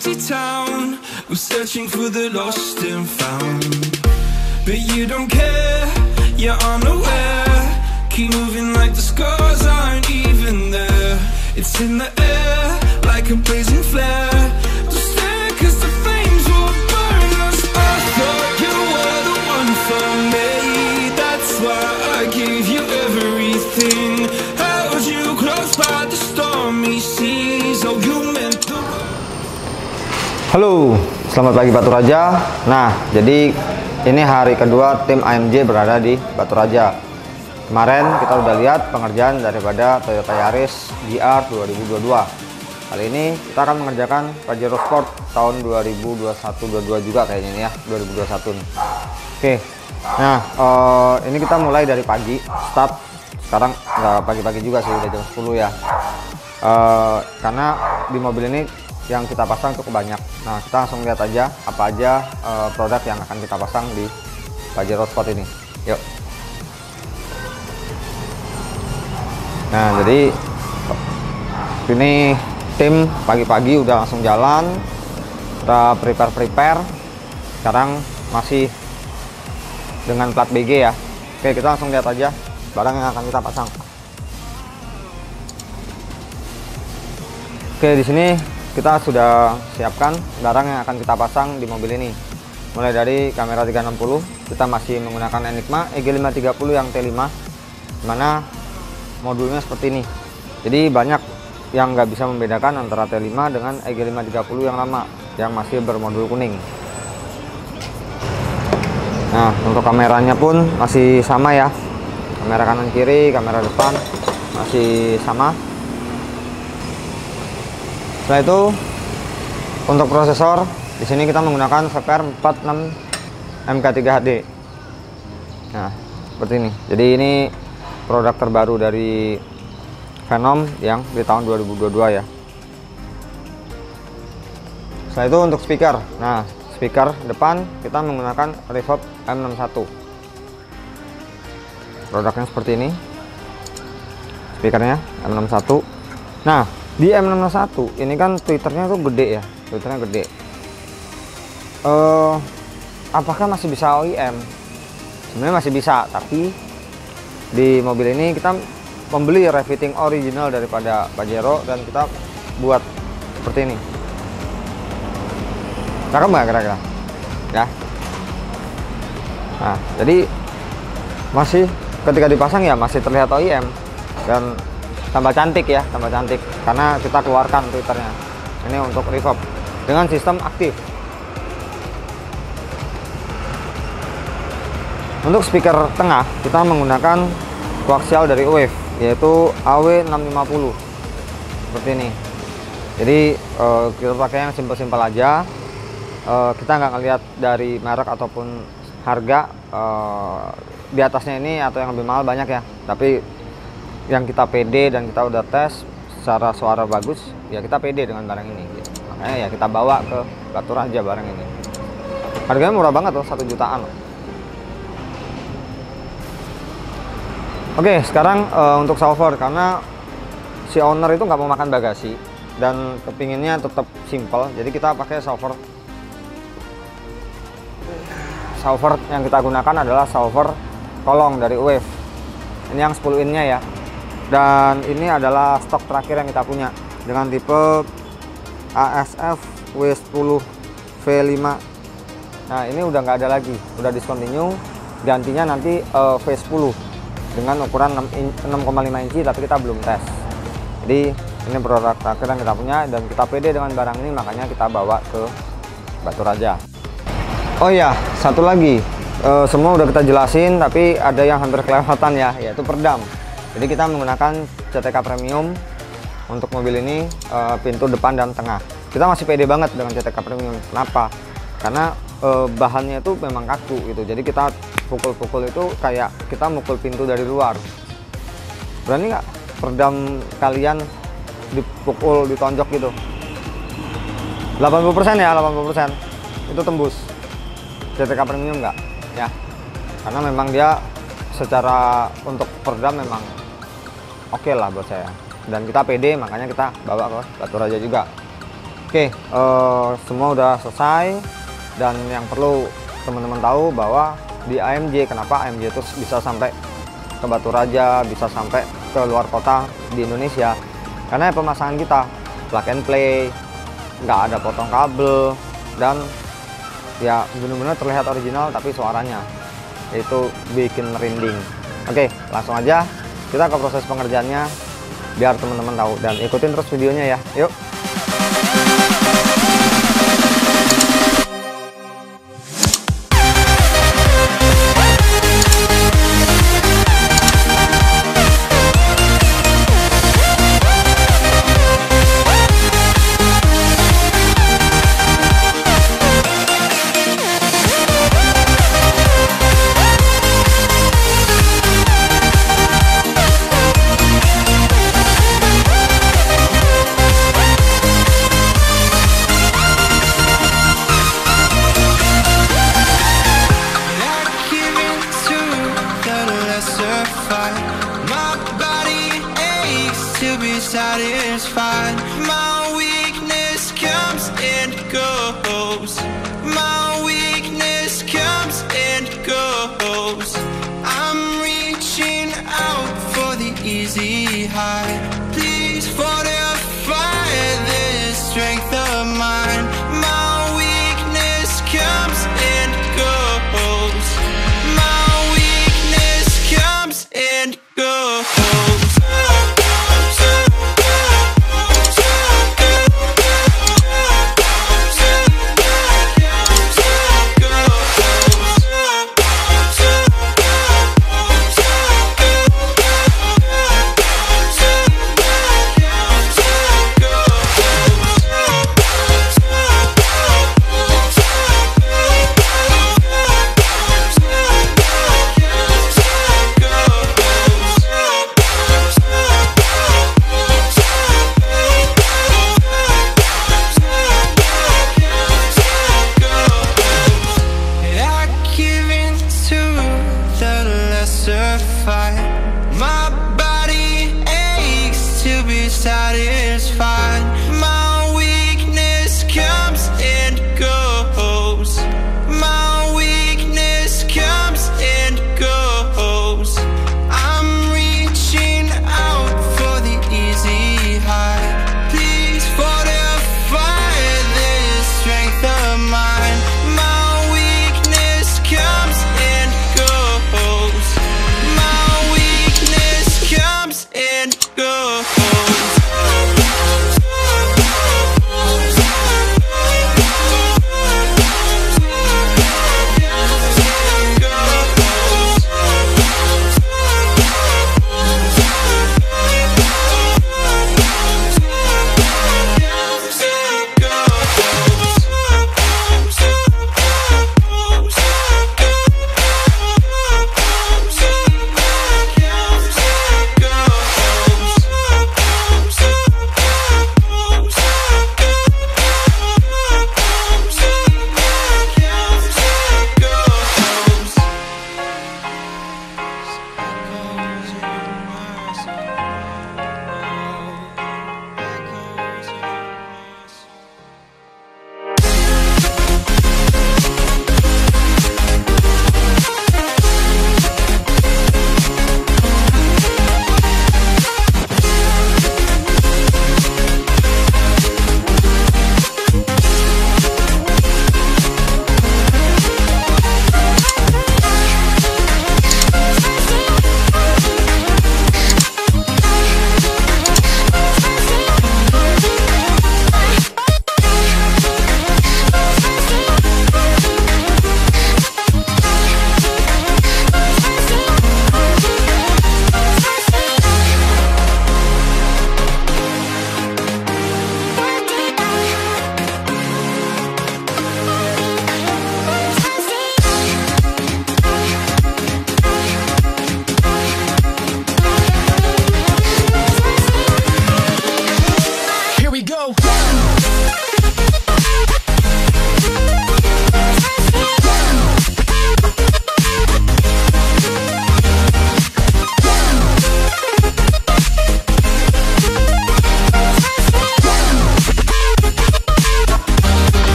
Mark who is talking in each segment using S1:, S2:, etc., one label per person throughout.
S1: empty town. I'm searching for the lost and found, but you don't care, you're unaware. Keep moving like the scars aren't even there. It's in the air like a blazing flare. Don't stare 'cause the flames will burn us. I thought you were the one for me. That's why I gave you everything. Held you close by the stormy seas. Oh, you meant the world.
S2: Halo, selamat pagi Batu Raja. Nah, jadi ini hari kedua tim AMJ berada di Batu Raja. Kemarin kita udah lihat pengerjaan daripada Toyota Yaris GR 2022. Kali ini kita akan mengerjakan Pajero Sport tahun 2021-22 juga kayaknya ini ya, 2021 nih. Oke, nah ini kita mulai dari pagi, start. Sekarang nggak pagi-pagi juga sih, udah jam 10 ya. Karena di mobil ini yang kita pasang cukup banyak. Nah, kita langsung lihat aja apa aja produk yang akan kita pasang di Pajero Sport ini. Yuk. Nah, jadi ini tim pagi-pagi udah langsung jalan. Kita prepare. Sekarang masih dengan plat BG ya. Oke, kita langsung lihat aja barang yang akan kita pasang. Oke, di sini kita sudah siapkan barang yang akan kita pasang di mobil ini. Mulai dari kamera 360, kita masih menggunakan Enigma EG530 yang T5, mana modulnya seperti ini. Jadi banyak yang nggak bisa membedakan antara T5 dengan EG530 yang lama, yang masih bermodul kuning. Nah, untuk kameranya pun masih sama ya. Kamera kanan kiri, kamera depan masih sama. Setelah itu untuk prosesor, di sini kita menggunakan VPR 46 MK3 HD. Nah, seperti ini. Jadi ini produk terbaru dari Venom yang di tahun 2022 ya. Setelah itu untuk speaker. Nah, speaker depan kita menggunakan Reverb M61. Produknya seperti ini. Speakernya M61. Nah, di M61 ini kan tweeternya tuh gede ya. Tweeternya gede. Apakah masih bisa OEM? Sebenarnya masih bisa, tapi di mobil ini kita membeli refitting original daripada Pajero dan kita buat seperti ini. Cakep nggak kira-kira? Ya. Nah, jadi masih ketika dipasang ya masih terlihat OEM dan tambah cantik ya, tambah cantik karena kita keluarkan tweeternya. Ini untuk reverb dengan sistem aktif. Untuk speaker tengah kita menggunakan koaksial dari Wave, yaitu AW650 seperti ini. Jadi kita pakai yang simpel-simpel aja. Kita nggak ngelihat dari merek ataupun harga. Di atasnya ini atau yang lebih mahal banyak ya, tapi yang kita pede dan kita udah tes secara suara bagus ya, kita pede dengan barang ini gitu. Makanya ya kita bawa ke Batu Raja barang ini. Harganya murah banget tuh, 1 jutaan loh. Oke, sekarang untuk subwoofer, karena si owner itu nggak mau makan bagasi dan kepinginnya tetap simple, jadi kita pakai subwoofer. Subwoofer yang kita gunakan adalah subwoofer kolong dari Wave. Ini yang 10 in-nya ya. Dan ini adalah stok terakhir yang kita punya dengan tipe ASF W10 V5. Nah, ini udah nggak ada lagi, udah discontinue. Gantinya nanti V10 dengan ukuran 6,5 inci, tapi kita belum tes. Jadi ini produk terakhir yang kita punya dan kita pede dengan barang ini, makanya kita bawa ke Batu Raja. Oh iya, satu lagi, semua udah kita jelasin, tapi ada yang hampir kelewatan ya, yaitu perdam. Jadi kita menggunakan CTK Premium untuk mobil ini, pintu depan dan tengah. Kita masih pede banget dengan CTK Premium. Kenapa? Karena bahannya itu memang kaku gitu, jadi kita pukul-pukul itu kayak kita mukul pintu dari luar. Berani nggak perdam kalian dipukul, ditonjok gitu? 80% ya, 80% itu tembus. CTK Premium nggak ya, karena memang dia secara untuk perdam memang oke lah buat saya, dan kita pede, makanya kita bawa ke Batu Raja juga. Oke, semua udah selesai, dan yang perlu teman-teman tahu bahwa di AMJ, kenapa AMJ itu bisa sampai ke Batu Raja, bisa sampai ke luar kota di Indonesia, karena pemasangan kita plug and play, nggak ada potong kabel, dan ya benar-benar terlihat original, tapi suaranya itu bikin merinding. Oke, langsung aja kita ke proses pengerjaannya biar teman-teman tahu, dan ikutin terus videonya ya. Yuk.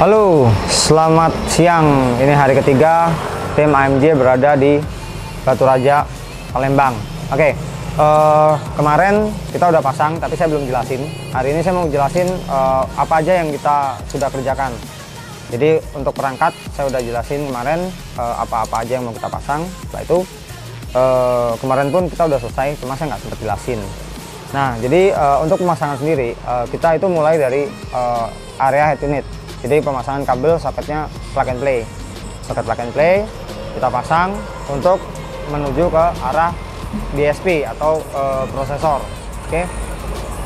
S2: Halo, selamat siang. Ini hari ketiga tim AMJ berada di Batu Raja, Palembang. Oke, kemarin kita udah pasang, tapi saya belum jelasin. Hari ini saya mau jelasin apa aja yang kita sudah kerjakan. Jadi untuk perangkat saya udah jelasin kemarin apa-apa aja yang mau kita pasang. Setelah itu kemarin pun kita udah selesai, cuma saya nggak sempat jelasin. Nah, jadi untuk pemasangan sendiri kita itu mulai dari area head unit. Jadi pemasangan kabel soketnya plug and play. Soket plug and play kita pasang untuk menuju ke arah DSP atau prosesor. Oke.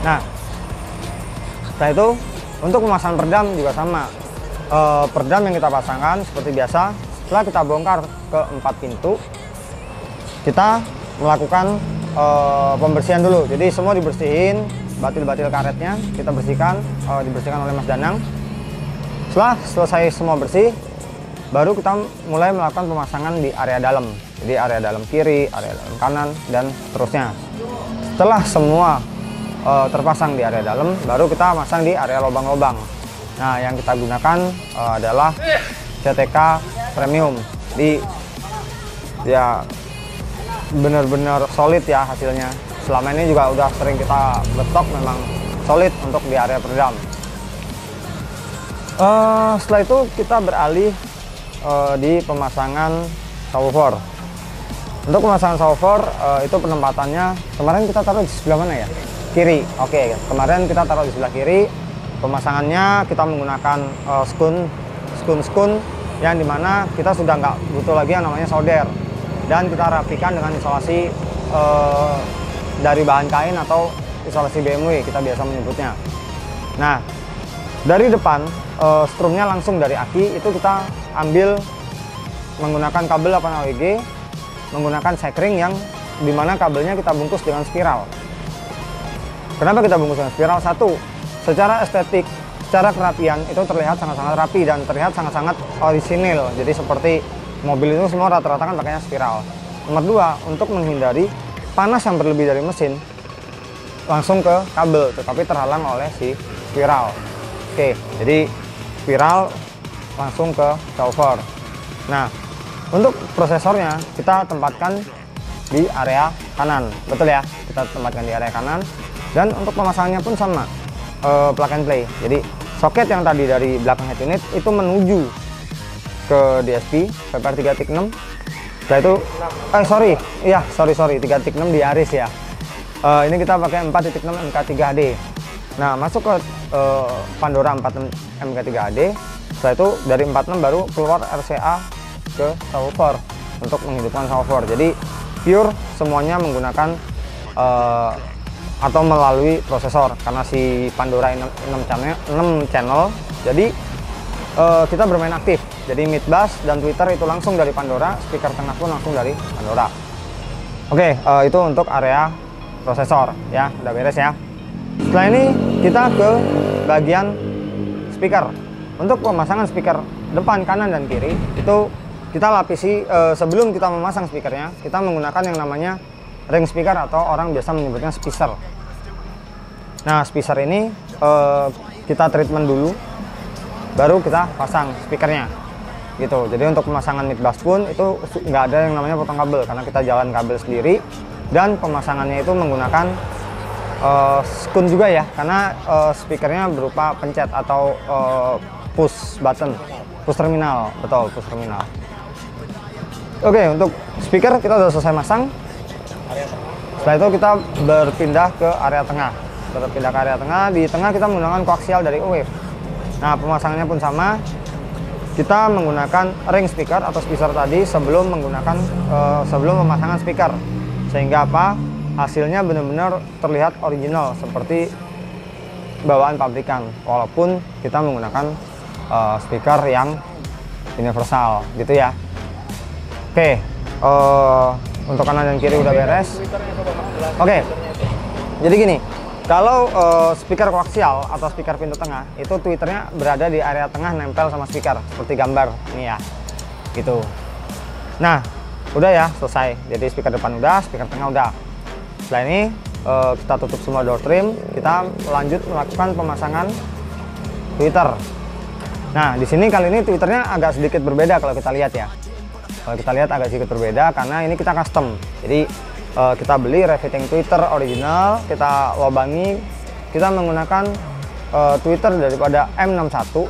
S2: Nah, setelah itu untuk pemasangan peredam juga sama. Peredam yang kita pasangkan seperti biasa, setelah kita bongkar ke 4 pintu, kita melakukan pembersihan dulu. Jadi semua dibersihin, batil-batil karetnya kita bersihkan, dibersihkan oleh Mas Danang. Setelah selesai semua bersih, baru kita mulai melakukan pemasangan di area dalam. Jadi area dalam kiri, area dalam kanan, dan seterusnya. Setelah semua terpasang di area dalam, baru kita masang di area lubang-lubang. Nah, yang kita gunakan adalah CTK Premium. Di ya benar-benar solid ya hasilnya. Selama ini juga udah sering kita betok, memang solid untuk di area peredam. Setelah itu kita beralih di pemasangan subwoofer. Untuk pemasangan subwoofer itu penempatannya kemarin kita taruh di sebelah mana ya? Kiri. Oke, kemarin kita taruh di sebelah kiri. Pemasangannya kita menggunakan skun yang dimana kita sudah nggak butuh lagi yang namanya solder, dan kita rapikan dengan isolasi dari bahan kain atau isolasi BMW kita biasa menyebutnya. Nah, dari depan strumnya langsung dari aki itu kita ambil menggunakan kabel 8 AWG, menggunakan sekring yang dimana kabelnya kita bungkus dengan spiral. Kenapa kita bungkus dengan spiral? Satu, secara estetik, secara kerapian itu terlihat sangat-sangat rapi dan terlihat sangat-sangat orisinil. Jadi seperti mobil itu semua rata-rata kan pakainya spiral. Nomor dua, untuk menghindari panas yang berlebih dari mesin langsung ke kabel, tetapi terhalang oleh si spiral. Oke, jadi spiral langsung ke subwoofer. Nah, untuk prosesornya kita tempatkan di area kanan, betul ya? Kita tempatkan di area kanan. Dan untuk pemasangannya pun sama, plug and play. Jadi soket yang tadi dari belakang head unit itu menuju ke DSP VPR 3.6. Setelah itu, sorry 3.6 di Aris ya. Ini kita pakai 4.6 MK3HD. Nah, masuk ke Pandora 46 MK3HD. Setelah itu dari 46 baru keluar RCA ke subwoofer untuk menghidupkan subwoofer. Jadi pure semuanya menggunakan atau melalui prosesor, karena si Pandora 6 channel. Jadi kita bermain aktif. Jadi mid bass dan tweeter itu langsung dari Pandora, speaker tengah pun langsung dari Pandora. Oke, itu untuk area prosesor ya, udah beres ya. Setelah ini kita ke bagian speaker. Untuk pemasangan speaker depan, kanan, dan kiri itu kita lapisi sebelum kita memasang speakernya, kita menggunakan yang namanya ring speaker atau orang biasa menyebutnya speaker. Nah, speaker ini kita treatment dulu, baru kita pasang speakernya gitu. Jadi untuk pemasangan mid bass pun itu nggak ada yang namanya potong kabel, karena kita jalan kabel sendiri. Dan pemasangannya itu menggunakan skun juga ya, karena speakernya berupa pencet atau push button, push terminal, betul, push terminal. Oke, untuk speaker kita sudah selesai masang. Setelah itu kita berpindah ke area tengah. Di tengah kita menggunakan koaksial dari Wave. Nah, pemasangannya pun sama. Kita menggunakan ring speaker atau speaker tadi sebelum pemasangan speaker, sehingga apa, hasilnya benar-benar terlihat original seperti bawaan pabrikan, walaupun kita menggunakan speaker yang universal gitu ya. Oke, untuk kanan dan kiri udah beres. Oke, jadi gini, kalau speaker koaksial atau speaker pintu tengah itu tweeternya berada di area tengah, nempel sama speaker seperti gambar ini ya, gitu. Nah, udah ya, selesai. Jadi speaker depan udah, speaker tengah udah. Setelah ini kita tutup semua door trim, kita lanjut melakukan pemasangan tweeter. Nah, di sini kali ini Twitternya agak sedikit berbeda kalau kita lihat ya. Kalau kita lihat agak sedikit berbeda karena ini kita custom. Jadi kita beli revitting Twitter original, kita lobangi, kita menggunakan Twitter daripada M61,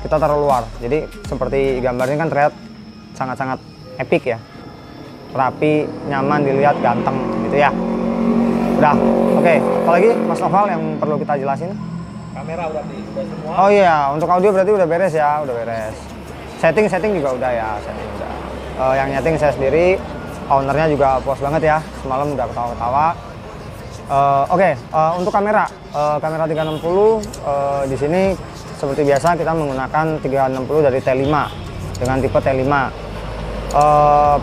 S2: kita taruh luar. Jadi seperti gambarnya kan terlihat sangat-sangat epic ya. Rapi, nyaman dilihat, ganteng gitu ya. Udah, oke. Apalagi Mas Noval yang perlu kita jelasin?
S3: Kamera udah semua.
S2: Oh iya, untuk audio berarti udah beres ya, udah beres. Setting juga udah ya, setting udah. Yang nyeting saya sendiri, ownernya juga puas banget ya, semalam udah ketawa-ketawa. Oke, untuk kamera 360 di sini seperti biasa kita menggunakan 360 dari T5 dengan tipe T5.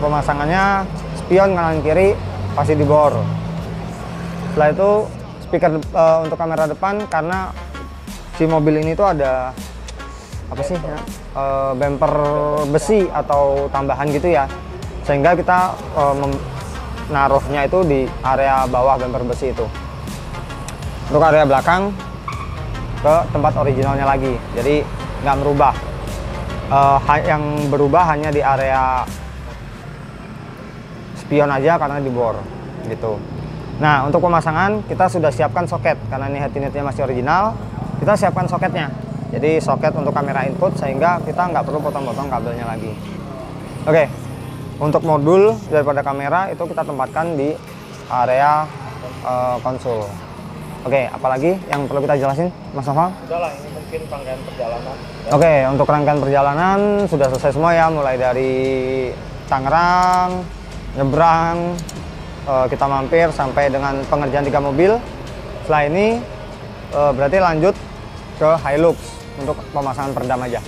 S2: Pemasangannya spion kanan kiri pasti dibor. Setelah itu speaker untuk kamera depan, karena si mobil ini tuh ada apa sih ya, bumper besi atau tambahan gitu ya, sehingga kita naruhnya itu di area bawah bumper besi itu. Untuk area belakang ke tempat originalnya lagi, jadi nggak merubah. Yang berubah hanya di area spion aja karena dibor gitu. Nah, untuk pemasangan kita sudah siapkan soket karena ini head unitnya masih original. Kita siapkan soketnya, jadi soket untuk kamera input sehingga kita nggak perlu potong-potong kabelnya lagi. Oke, untuk modul daripada kamera itu kita tempatkan di area konsol. Oke, apalagi yang perlu kita jelasin, Mas Noval?
S3: Udah lah, ini mungkin rangkaian perjalanan.
S2: Oke, untuk rangkaian perjalanan sudah selesai semua ya, mulai dari Tangerang, nyebrang, kita mampir sampai dengan pengerjaan 3 mobil. Setelah ini berarti lanjut ke Hilux untuk pemasangan peredam aja.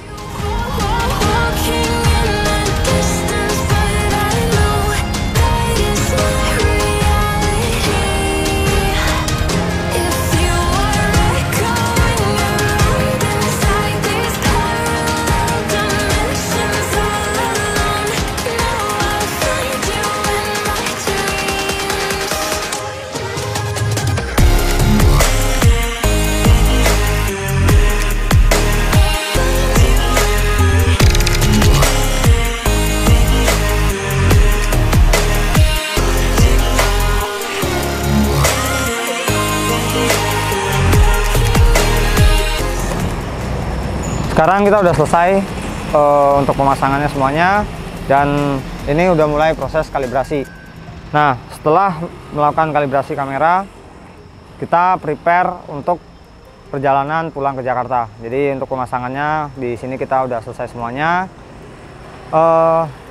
S2: Sekarang kita udah selesai untuk pemasangannya semuanya, dan ini udah mulai proses kalibrasi. Nah, setelah melakukan kalibrasi kamera, kita prepare untuk perjalanan pulang ke Jakarta. Jadi untuk pemasangannya di sini kita udah selesai semuanya.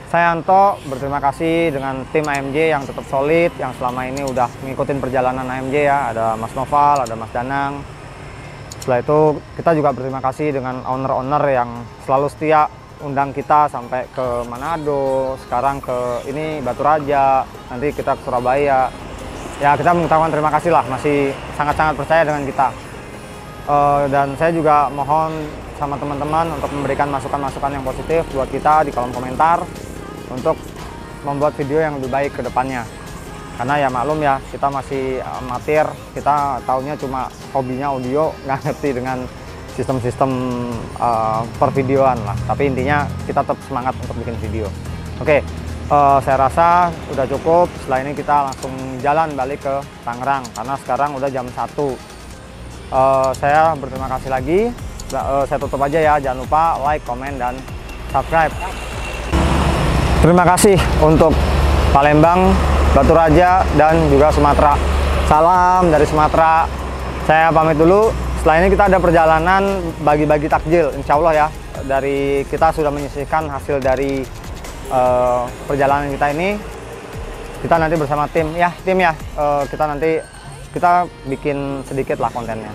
S2: Saya Anto berterima kasih dengan tim AMJ yang tetap solid, yang selama ini udah ngikutin perjalanan AMJ ya. Ada Mas Noval, ada Mas Danang. Setelah itu kita juga berterima kasih dengan owner-owner yang selalu setia undang kita sampai ke Manado, sekarang ke ini Batu Raja, nanti kita ke Surabaya. Ya, kita mengucapkan terima kasih lah, masih sangat-sangat percaya dengan kita. Dan saya juga mohon sama teman-teman untuk memberikan masukan-masukan yang positif buat kita di kolom komentar untuk membuat video yang lebih baik ke depannya. Karena ya maklum ya, kita masih amatir, kita taunya cuma hobinya audio, nggak ngerti dengan sistem-sistem pervideoan lah. Tapi intinya kita tetap semangat untuk bikin video. Oke, saya rasa udah cukup. Setelah ini kita langsung jalan balik ke Tangerang, karena sekarang udah jam 1. Saya berterima kasih lagi. Saya tutup aja ya, jangan lupa like, komen, dan subscribe. Terima kasih untuk Palembang, Batu Raja, dan juga Sumatera. Salam dari Sumatera. Saya pamit dulu. Setelah ini kita ada perjalanan bagi-bagi takjil, insya Allah ya. Dari kita sudah menyisihkan hasil dari perjalanan kita ini. Kita nanti bersama tim ya, kita bikin sedikit lah kontennya.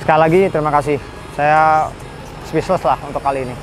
S2: Sekali lagi terima kasih. Saya speechless lah untuk kali ini.